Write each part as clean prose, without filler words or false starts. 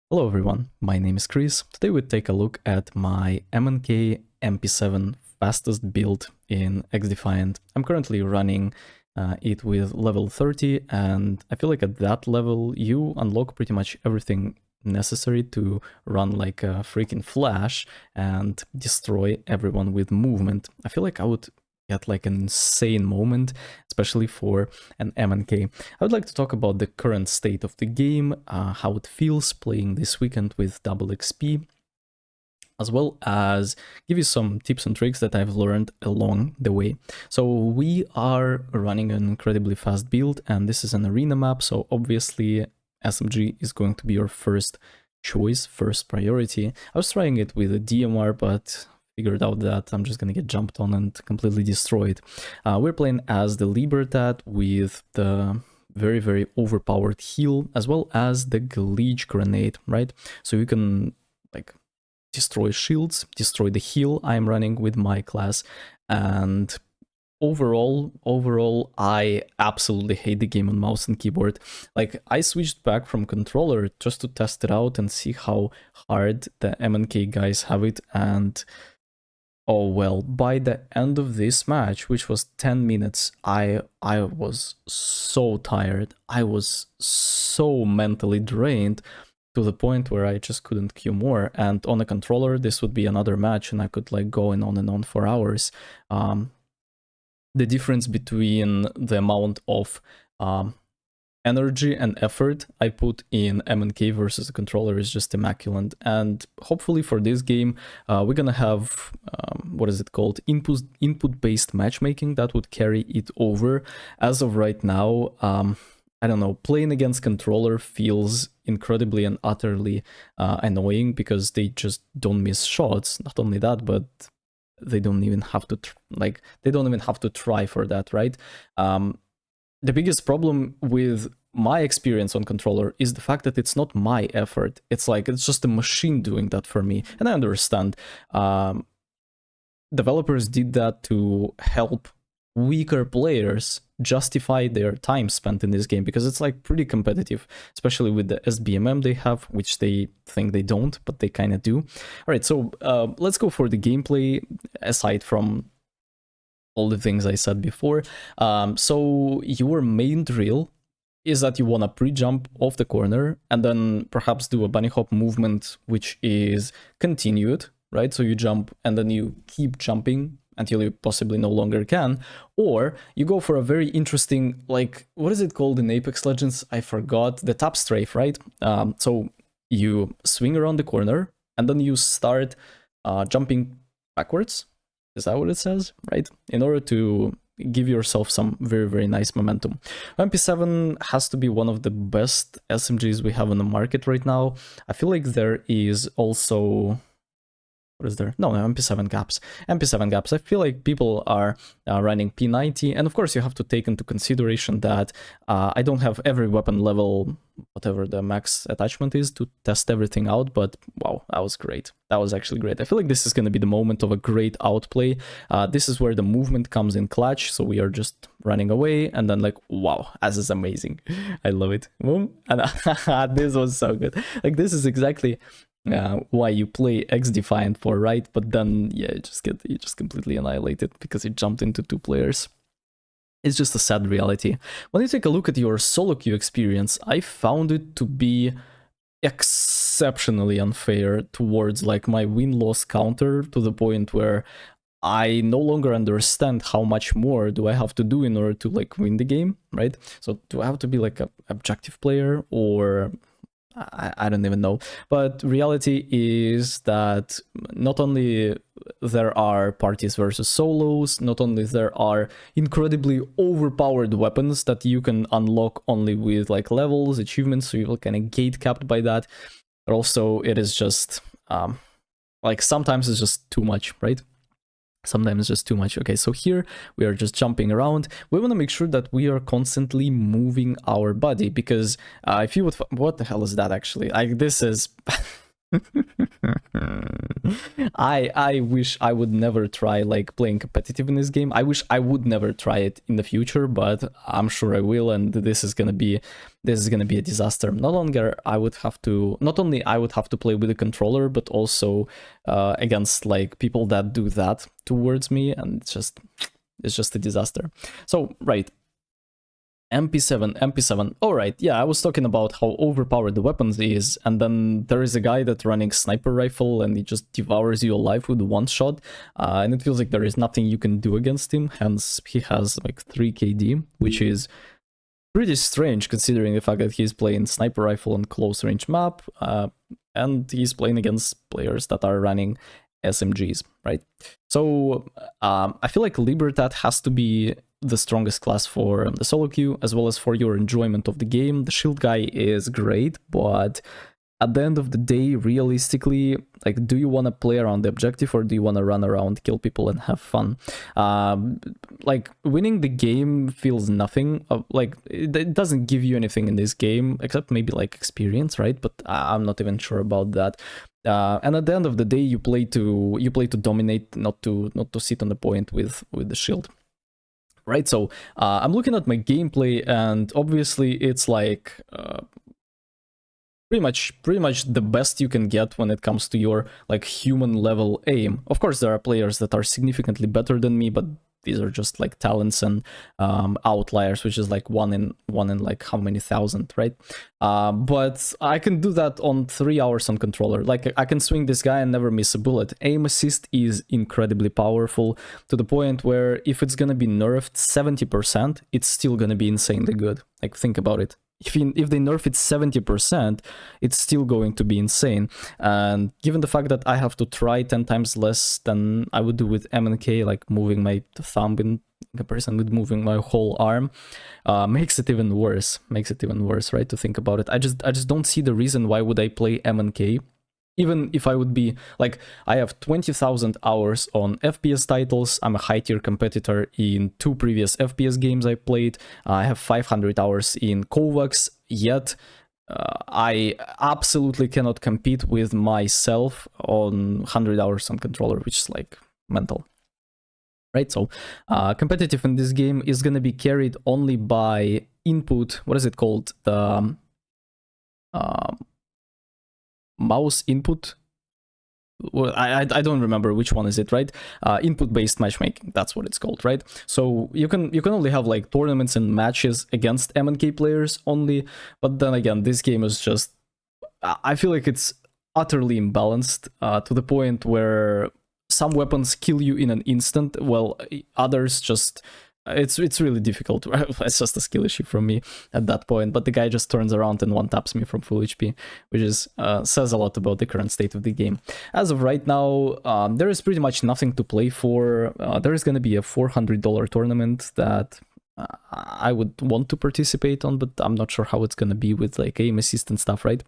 Hello everyone, my name is Chris. Today we take a look at my MNK MP7 fastest build in XDefiant. I'm currently running it with level 30, and I feel like at that level you unlock pretty much everything necessary to run like a freaking flash and destroy everyone with movement. I feel like I would get like an insane moment, especially for an MNK. I would like to talk about the current state of the game, how it feels playing this weekend with double XP, as well as give you some tips and tricks that I've learned along the way. So we are running an incredibly fast build, and this is an arena map, so obviously SMG is going to be your first choice, first priority. I was trying it with a DMR, but figured out that I'm just gonna get jumped on and completely destroyed. We're playing as the Libertad with the very overpowered heal, as well as the glitch grenade, right? So you can like destroy shields, destroy the heal I'm running with my class, and overall I absolutely hate the game on mouse and keyboard. Like, I switched back from controller just to test it out and see how hard the MNK guys have it, and oh well, by the end of this match, which was 10 minutes, I was so tired. I was so mentally drained to the point where I just couldn't queue more. And on a controller, this would be another match and I could like go on and on for hours. The difference between the amount of energy and effort I put in MNK versus the controller is just immaculate. And hopefully for this game, we're gonna have what is it called, input based matchmaking that would carry it over. As of right now, I don't know, playing against controller feels incredibly and utterly annoying because they just don't miss shots. Not only that, but they don't even have to they don't even have to try for that, right? The biggest problem with my experience on controller is the fact that it's not my effort. It's like, it's just a machine doing that for me. And I understand. Developers did that to help weaker players justify their time spent in this game, because it's like pretty competitive, especially with the SBMM they have, which they think they don't, but they kind of do. All right, so let's go for the gameplay aside from all the things I said before. So your main drill is that you want to pre-jump off the corner and then perhaps do a bunny hop movement, which is continued, right? So you jump and then you keep jumping until you possibly no longer can, or you go for a very interesting, like, what is it called in Apex Legends? I forgot, the tap strafe, right? So you swing around the corner and then you start jumping backwards. Is that what it says? Right? In order to give yourself some very nice momentum. MP7 has to be one of the best SMGs we have on the market right now. I feel like there is also... what is there? No, MP7 gaps. MP7 gaps. I feel like people are running P90, and of course you have to take into consideration that I don't have every weapon level, whatever the max attachment is, to test everything out, but wow, that was great. That was actually great. I feel like this is going to be the moment of a great outplay. This is where the movement comes in clutch, so we are just running away, and then like, wow, this is amazing. I love it. Boom. And this was so good. Like, this is exactly... why you play XDefiant for, right? But then, yeah, you just completely annihilated because it jumped into two players. It's just a sad reality. When you take a look at your solo queue experience, I found it to be exceptionally unfair towards like my win-loss counter, to the point where I no longer understand how much more do I have to do in order to like win the game, right? So do I have to be like an objective player, or... I don't even know. But reality is that not only there are parties versus solos, not only there are incredibly overpowered weapons that you can unlock only with like levels, achievements, so you're kind of gate capped by that, but also it is just like sometimes it's just too much, right? Sometimes it's just too much. Okay, so here we are just jumping around. We want to make sure that we are constantly moving our body, because if you would... what the hell is that actually? Like, this is... I wish I would never try like playing competitive in this game. I wish I would never try it in the future, but I'm sure I will, and this is gonna be a disaster. Not only I would have to play with a controller, but also against like people that do that towards me, and it's just a disaster. So right. MP7. Alright, yeah, I was talking about how overpowered the weapons is, and then there is a guy that's running sniper rifle and he just devours you alive with one shot, and it feels like there is nothing you can do against him, hence he has like 3 KD, which is pretty strange considering the fact that he's playing sniper rifle on close range map, and he's playing against players that are running SMGs, right? So I feel like Libertad has to be the strongest class for the solo queue, as well as for your enjoyment of the game. The shield guy is great, but at the end of the day, realistically, like, do you want to play around the objective, or do you want to run around, kill people, and have fun? Like, winning the game feels nothing. Like, it doesn't give you anything in this game, except maybe, like, experience, right? But I'm not even sure about that. And at the end of the day, you play to dominate, not to sit on the point with the shield. Right, so I'm looking at my gameplay, and obviously it's like pretty much the best you can get when it comes to your like human level aim. Of course, there are players that are significantly better than me, but these are just like talents and outliers, which is like one in like how many thousand, right? But I can do that on 3 hours on controller. Like, I can swing this guy and never miss a bullet. Aim assist is incredibly powerful, to the point where if it's gonna be nerfed 70%, it's still gonna be insanely good. Like, think about it. If they nerf it 70%, it's still going to be insane. And given the fact that I have to try 10 times less than I would do with MNK, like moving my thumb in comparison with moving my whole arm, makes it even worse. Right, to think about it. I just don't see the reason why would I play MNK. Even if I would be, like, I have 20,000 hours on FPS titles, I'm a high-tier competitor in 2 previous FPS games I played, I have 500 hours in Kovacs, yet I absolutely cannot compete with myself on 100 hours on controller, which is, like, mental. Right, so competitive in this game is going to be carried only by input, what is it called? The... mouse input. Well, I don't remember which one is it, right? Input based matchmaking, that's what it's called, right? So you can only have like tournaments and matches against MNK players only, but then again, this game is just, I feel like it's utterly imbalanced, to the point where some weapons kill you in an instant, while others just, it's really difficult. It's just a skill issue from me at that point, but the guy just turns around and one-taps me from full HP, which is says a lot about the current state of the game. As of right now, there is pretty much nothing to play for. There is going to be a $400 tournament that I would want to participate on, but I'm not sure how it's going to be with like aim assist and stuff, right?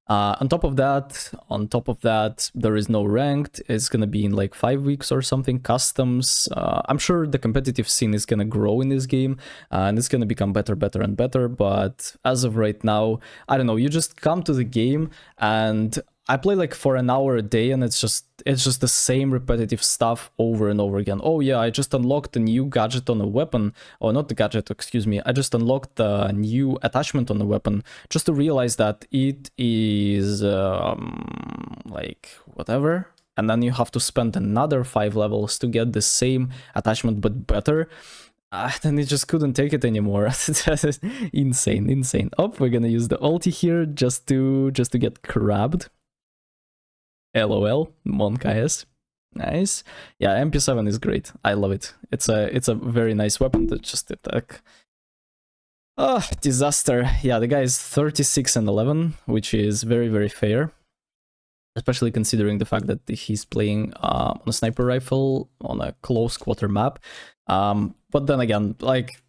On top of that, there is no ranked. It's gonna be in like 5 weeks or something. Customs. I'm sure the competitive scene is gonna grow in this game, and it's gonna become better and better. But as of right now, I don't know. You just come to the game, and I play like for an hour a day, and it's just the same repetitive stuff over and over again. Oh yeah, I just unlocked a new gadget on a weapon, or not the gadget, excuse me. I just unlocked a new attachment on the weapon, just to realize that it is like whatever, and then you have to spend another 5 levels to get the same attachment but better. Then it just couldn't take it anymore. insane. Oh, we're gonna use the ulti here just to get crabbed. LOL, Monk IS. Nice. Yeah, MP7 is great. I love it. It's a very nice weapon to just attack. Oh, disaster. Yeah, the guy is 36 and 11, which is very fair. Especially considering the fact that he's playing on a sniper rifle on a close quarter map. But then again, like,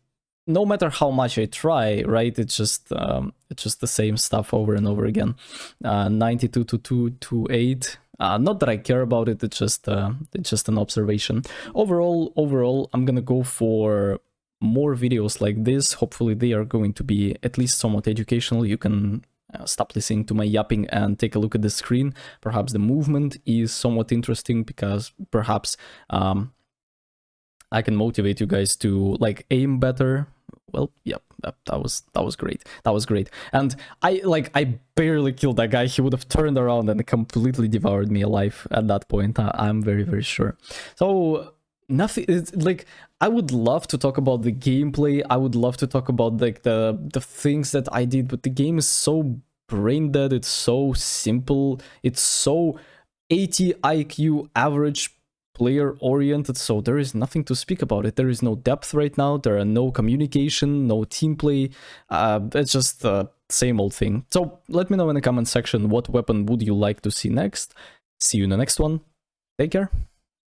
no matter how much I try, right, it's just the same stuff over and over again. 92 to 228. Not that I care about it. It's just an observation. Overall, I'm gonna go for more videos like this. Hopefully, they are going to be at least somewhat educational. You can stop listening to my yapping and take a look at the screen. Perhaps the movement is somewhat interesting, because perhaps I can motivate you guys to like aim better. Well, yep, that was great. That was great. And I barely killed that guy. He would have turned around and completely devoured me alive at that point. I'm very, very sure. So nothing. It's like, I would love to talk about the gameplay. I would love to talk about like the things that I did, but the game is so brain dead. It's so simple. It's so 80 IQ average player oriented, so there is nothing to speak about it. There is no depth right now. There are no communication, no team play. It's just the same old thing. So let me know in the comment section, what weapon would you like to see next. See you in the next one. Take care.